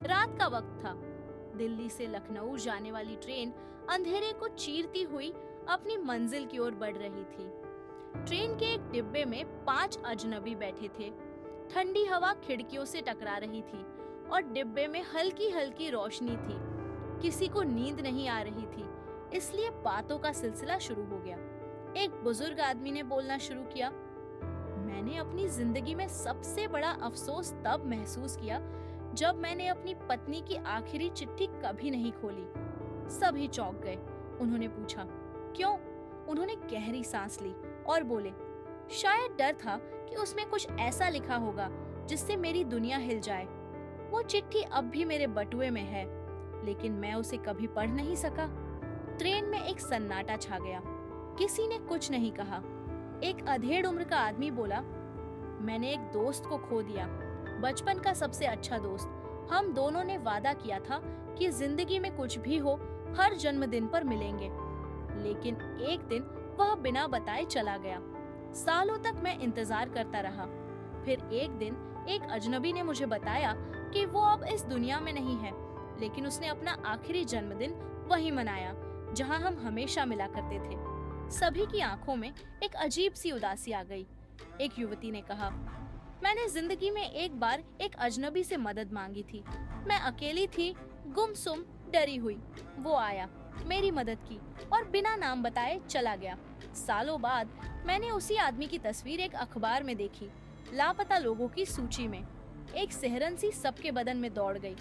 रात का वक्त था। दिल्ली से लखनऊ जाने वाली ट्रेन अंधेरे को चीरती हुई अपनी मंजिल की ओर बढ़ रही थी। ट्रेन के एक डिब्बे में 5 अजनबी बैठे थे। ठंडी हवा खिड़कियों से टकरा रही थी और डिब्बे में हल्की हल्की रोशनी थी। किसी को नींद नहीं आ रही थी, इसलिए बातों का सिलसिला शुरू हो गया। एक बुजुर्ग आदमी ने बोलना शुरू किया, मैंने अपनी जिंदगी में सबसे बड़ा अफसोस तब महसूस किया जब मैंने अपनी पत्नी की आखिरी चिट्ठी कभी नहीं खोली। सभी चौंक गए। उन्होंने पूछा, क्यों? उन्होंने गहरी सांस ली और बोले, शायद डर था कि उसमें कुछ ऐसा लिखा होगा जिससे मेरी दुनिया हिल जाए। वो चिट्ठी अब भी मेरे बटुए में है, लेकिन मैं उसे कभी पढ़ नहीं सका। ट्रेन में एक सन्नाटा छा गया। किसी ने कुछ नहीं कहा। एक अधेड़ उम्र का आदमी बोला, मैंने एक दोस्त को खो दिया, बचपन का सबसे अच्छा दोस्त। हम दोनों ने वादा किया था कि जिंदगी में कुछ भी हो हर जन्मदिन पर मिलेंगे, लेकिन एक दिन वह बिना बताए चला गया। सालों तक मैं इंतजार करता रहा। फिर एक दिन एक अजनबी ने मुझे बताया कि वो अब इस दुनिया में नहीं है, लेकिन उसने अपना आखिरी जन्मदिन वहीं मनाया जहां हम हमेशा मिला करते थे। सभी की आंखों में एक अजीब सी उदासी आ गई। एक युवती ने कहा, मैंने जिंदगी में एक बार एक अजनबी से मदद मांगी थी। मैं अकेली थी, गुमसुम, डरी हुई। वो आया, मेरी मदद की और बिना नाम बताए चला गया। सालों बाद मैंने उसी आदमी की तस्वीर एक अखबार में देखी, लापता लोगों की सूची में। एक सिहरन सी सबके बदन में दौड़ गई।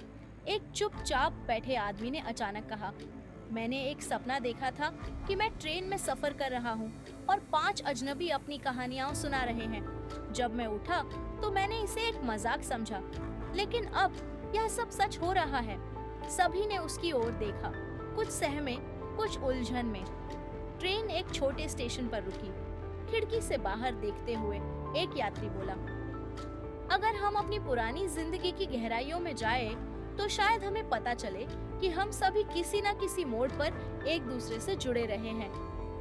एक चुपचाप बैठे आदमी ने अचानक कहा, मैंने एक सपना देखा था कि मैं ट्रेन में सफर कर रहा हूँ और 5 अजनबी अपनी कहानियां सुना रहे हैं। जब मैं उठा तो मैंने इसे एक मजाक समझा, लेकिन अब यह सब सच हो रहा है। सभी ने उसकी ओर देखा, कुछ सहमे, कुछ उलझन में। ट्रेन एक छोटे स्टेशन पर रुकी। खिड़की से बाहर देखते हुए एक यात्री बोला, अगर हम अपनी पुरानी जिंदगी की गहराइयों में जाए तो शायद हमें पता चले कि हम सभी किसी न किसी मोड़ पर एक दूसरे से जुड़े रहे हैं।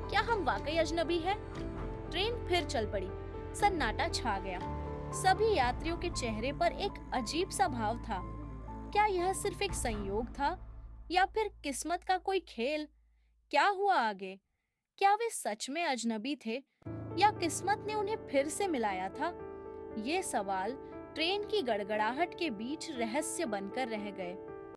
क्या हम वाकई अजनबी हैं? ट्रेन फिर चल पड़ी। सन्नाटा छा गया। सभी यात्रियों के चेहरे पर एक अजीब सा भाव था। क्या यह सिर्फ एक संयोग था या फिर किस्मत का कोई खेल? क्या हुआ आगे? क्या वे सच में अजनबी थे या किस्मत ने उन्हें फिर से मिलाया था? ये सवाल ट्रेन की गड़गड़ाहट के बीच रहस्य बनकर रह गए।